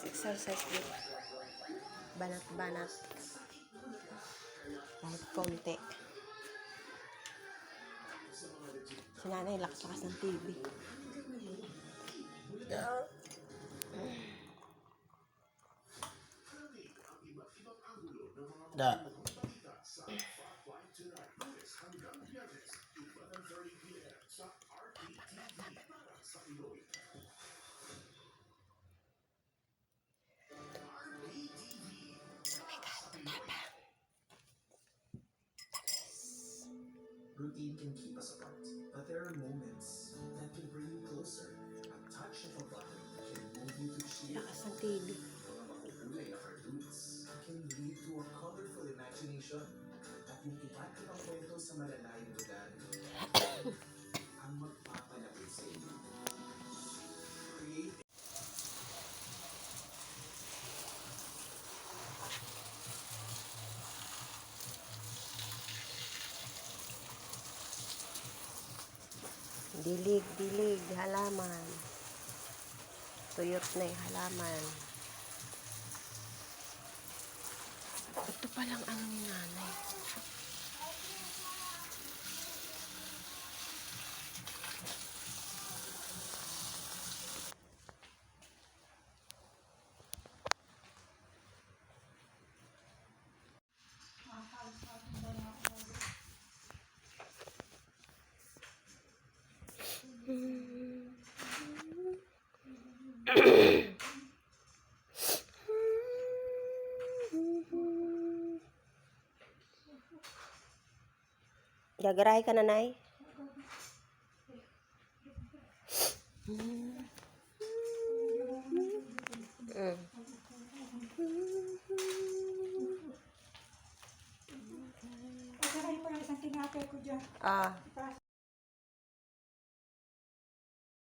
Exercise din. Banat-banat. Kahit konti. Si nanay, lakas-lakas ng TV. Da. Routine can keep us apart, but there are moments that can bring you closer. A touch of a button can move you to cheer. Lakas ng TV. Mga makukulay na cartoons can lead to a colorful imagination. At yung iba't-ibang kwento sa malalayong lugar ang magpapalapit sa inyo. Create Dilig, halaman. Tuyot na yung halaman. Ito palang ano ni nanay. Gagarahe ka na, Nay? Pagkaray pa lang isang tinapay ko dyan. Ah.